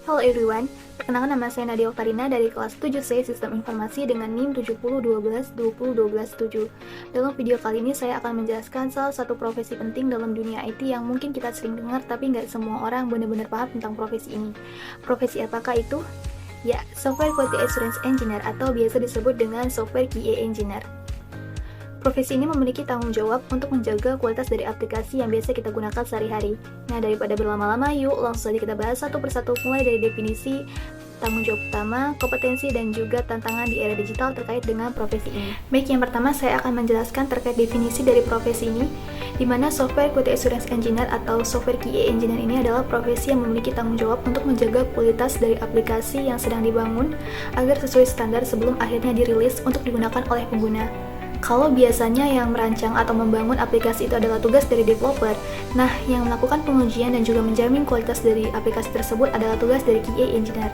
Hello everyone, perkenalkan nama saya Nadia Oktarina dari kelas 7C Sistem Informasi dengan NIM 7012201217. Dalam video kali ini saya akan menjelaskan salah satu profesi penting dalam dunia IT yang mungkin kita sering dengar tapi nggak semua orang benar-benar paham tentang profesi ini. Profesi apakah itu? Ya, Software Quality Assurance Engineer atau biasa disebut dengan Software QA Engineer. Profesi ini memiliki tanggung jawab untuk menjaga kualitas dari aplikasi yang biasa kita gunakan sehari-hari. Nah, daripada berlama-lama, yuk langsung saja kita bahas satu persatu mulai dari definisi, tanggung jawab utama, kompetensi, dan juga tantangan di era digital terkait dengan profesi ini. Baik, yang pertama saya akan menjelaskan terkait definisi dari profesi ini, di mana Software Quality Assurance Engineer atau Software QA Engineer ini adalah profesi yang memiliki tanggung jawab untuk menjaga kualitas dari aplikasi yang sedang dibangun agar sesuai standar sebelum akhirnya dirilis untuk digunakan oleh pengguna. Kalau biasanya yang merancang atau membangun aplikasi itu adalah tugas dari developer, nah yang melakukan pengujian dan juga menjamin kualitas dari aplikasi tersebut adalah tugas dari QA Engineer.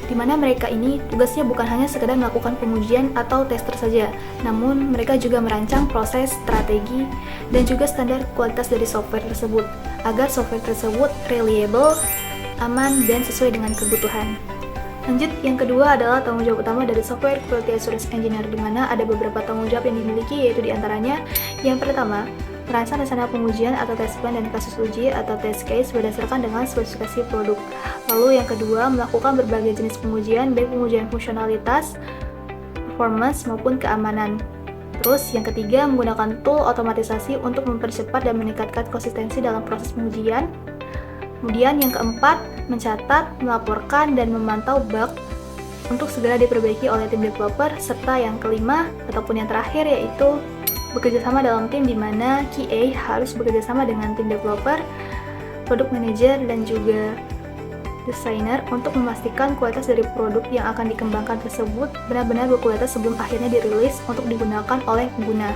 Di mana mereka ini tugasnya bukan hanya sekedar melakukan pengujian atau tester saja, namun mereka juga merancang proses, strategi, dan juga standar kualitas dari software tersebut, agar software tersebut reliable, aman, dan sesuai dengan kebutuhan. Lanjut, yang kedua adalah tanggung jawab utama dari Software Quality Assurance Engineer, di mana ada beberapa tanggung jawab yang dimiliki, yaitu diantaranya yang pertama, merancang rencana pengujian atau test plan dan kasus uji atau test case berdasarkan dengan spesifikasi produk. Lalu yang kedua, melakukan berbagai jenis pengujian, baik pengujian fungsionalitas, performance, maupun keamanan. Terus yang ketiga, menggunakan tool otomatisasi untuk mempercepat dan meningkatkan konsistensi dalam proses pengujian. Kemudian yang keempat, mencatat, melaporkan, dan memantau bug untuk segera diperbaiki oleh tim developer. Serta yang kelima, ataupun yang terakhir, yaitu bekerjasama dalam tim, di mana QA harus bekerjasama dengan tim developer, product manager, dan juga desainer untuk memastikan kualitas dari produk yang akan dikembangkan tersebut benar-benar berkualitas sebelum akhirnya dirilis untuk digunakan oleh pengguna.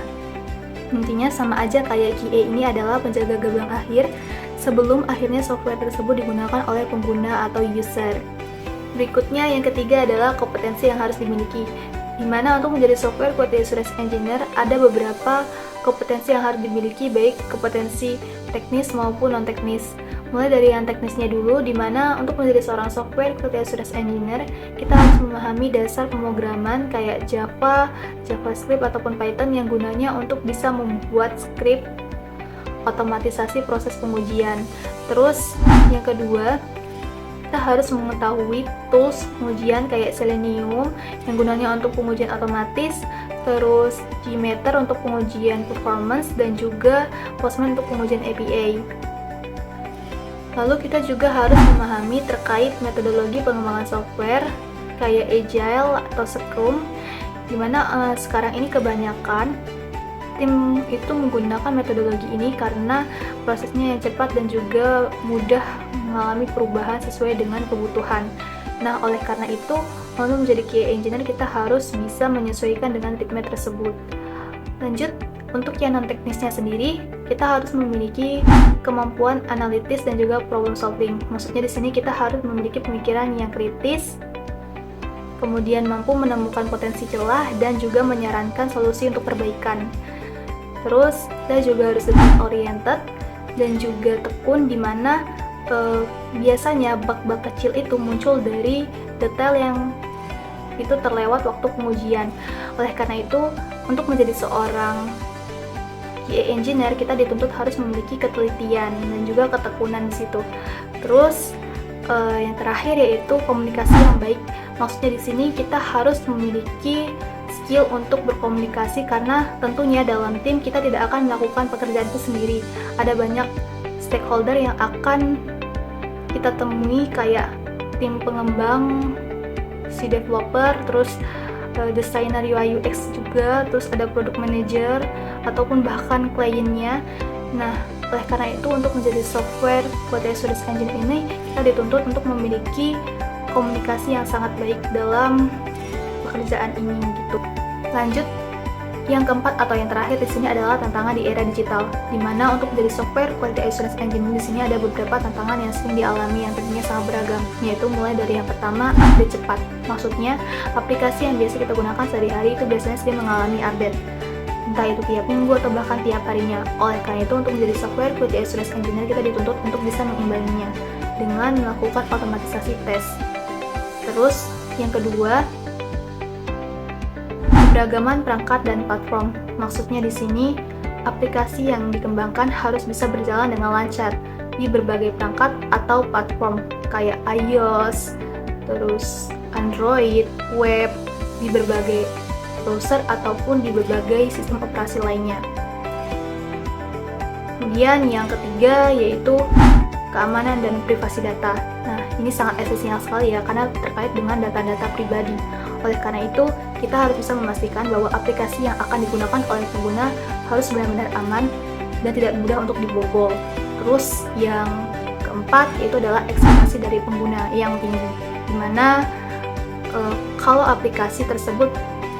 Intinya sama aja kayak QA ini adalah penjaga gerbang akhir sebelum akhirnya software tersebut digunakan oleh pengguna atau user. Berikutnya yang ketiga adalah kompetensi yang harus dimiliki, di mana untuk menjadi Software Quality Assurance Engineer ada beberapa kompetensi yang harus dimiliki, baik kompetensi teknis maupun non-teknis. Mulai dari yang teknisnya dulu, di mana untuk menjadi seorang Software Quality Assurance Engineer, kita harus memahami dasar pemrograman kayak Java, JavaScript, ataupun Python yang gunanya untuk bisa membuat script otomatisasi proses pengujian. Terus yang kedua, kita harus mengetahui tools pengujian kayak Selenium yang gunanya untuk pengujian otomatis, terus JMeter untuk pengujian performance, dan juga Postman untuk pengujian API. Lalu kita juga harus memahami terkait metodologi pengembangan software kayak Agile atau Scrum, dimana sekarang ini kebanyakan tim itu menggunakan metodologi ini karena prosesnya yang cepat dan juga mudah mengalami perubahan sesuai dengan kebutuhan. Nah, oleh karena itu, untuk menjadi QA Engineer kita harus bisa menyesuaikan dengan ritme tersebut. Lanjut, untuk yang non-teknisnya sendiri, kita harus memiliki kemampuan analitis dan juga problem solving. Maksudnya di sini kita harus memiliki pemikiran yang kritis, kemudian mampu menemukan potensi celah dan juga menyarankan solusi untuk perbaikan. Terus kita juga harus detail oriented dan juga tekun, di mana biasanya bug-bug kecil itu muncul dari detail yang itu terlewat waktu pengujian. Oleh karena itu, untuk menjadi seorang QA Engineer kita dituntut harus memiliki ketelitian dan juga ketekunan di situ. Terus yang terakhir yaitu komunikasi yang baik. Maksudnya di sini kita harus memiliki skill untuk berkomunikasi, karena tentunya dalam tim kita tidak akan melakukan pekerjaan itu sendiri. Ada banyak stakeholder yang akan kita temui kayak tim pengembang, si developer, terus desainer UI UX juga, terus ada product manager ataupun bahkan kliennya. Nah, oleh karena itu untuk menjadi Software Quality Assurance Engineer ini kita dituntut untuk memiliki komunikasi yang sangat baik dalam pekerjaan ini gitu. Lanjut, yang keempat atau yang terakhir di sini adalah tantangan di era digital, di mana untuk menjadi Software Quality Assurance Engineer di sini ada beberapa tantangan yang sering dialami yang tentunya sangat beragam, yaitu mulai dari yang pertama, update cepat. Maksudnya, aplikasi yang biasa kita gunakan sehari-hari itu biasanya sering mengalami update, entah itu tiap minggu atau bahkan tiap harinya. Oleh karena itu, untuk menjadi Software Quality Assurance Engineer kita dituntut untuk bisa mengimbanginya. dengan melakukan otomatisasi tes. Terus, yang kedua, keberagaman perangkat dan platform. Maksudnya di sini, aplikasi yang dikembangkan harus bisa berjalan dengan lancar di berbagai perangkat atau platform kayak iOS, terus Android, web, di berbagai browser ataupun di berbagai sistem operasi lainnya. Kemudian yang ketiga yaitu keamanan dan privasi data. Nah, ini sangat esensial sekali ya, karena terkait dengan data-data pribadi. Oleh karena itu, kita harus bisa memastikan bahwa aplikasi yang akan digunakan oleh pengguna harus benar-benar aman dan tidak mudah untuk dibobol. Terus, yang keempat yaitu adalah ekspektasi dari pengguna yang tinggi, dimana kalau aplikasi tersebut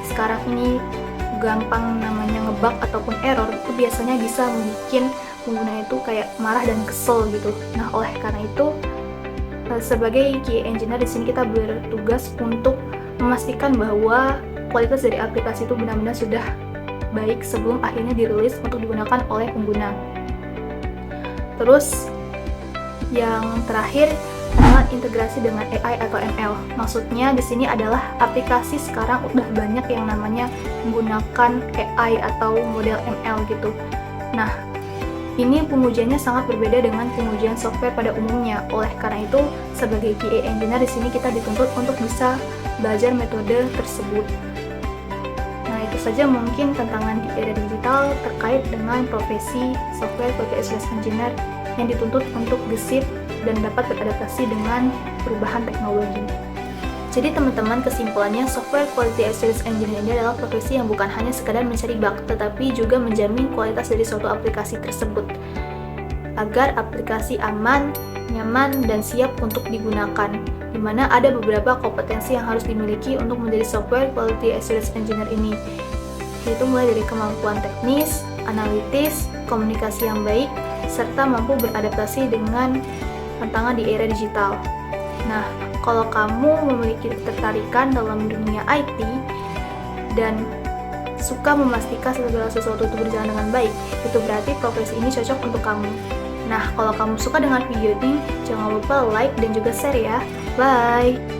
sekarang ini gampang namanya ngebug ataupun error, itu biasanya bisa membuat pengguna itu kayak marah dan kesel gitu. Nah, oleh karena itu sebagai QA engineer di sini kita bertugas untuk memastikan bahwa kualitas dari aplikasi itu benar-benar sudah baik sebelum akhirnya dirilis untuk digunakan oleh pengguna. Terus yang terakhir adalah integrasi dengan AI atau ML. Maksudnya di sini adalah aplikasi sekarang udah banyak yang namanya menggunakan AI atau model ML gitu. Nah, ini pengujiannya sangat berbeda dengan pengujian software pada umumnya. Oleh karena itu, sebagai QA engineer di sini kita dituntut untuk bisa belajar metode tersebut. Nah, itu saja mungkin tantangan di era digital terkait dengan profesi software quality assurance engineer yang dituntut untuk gesit dan dapat beradaptasi dengan perubahan teknologi. Jadi teman-teman, kesimpulannya software quality assurance engineer ini adalah profesi yang bukan hanya sekadar mencari bug, tetapi juga menjamin kualitas dari suatu aplikasi tersebut agar aplikasi aman, nyaman, dan siap untuk digunakan, di mana ada beberapa kompetensi yang harus dimiliki untuk menjadi software quality assurance engineer ini, yaitu mulai dari kemampuan teknis, analitis, komunikasi yang baik, serta mampu beradaptasi dengan tantangan di era digital. Nah, kalau kamu memiliki ketertarikan dalam dunia IT dan suka memastikan segala sesuatu itu berjalan dengan baik, itu berarti profesi ini cocok untuk kamu. Nah, kalau kamu suka dengan video ini, jangan lupa like dan juga share ya. Bye!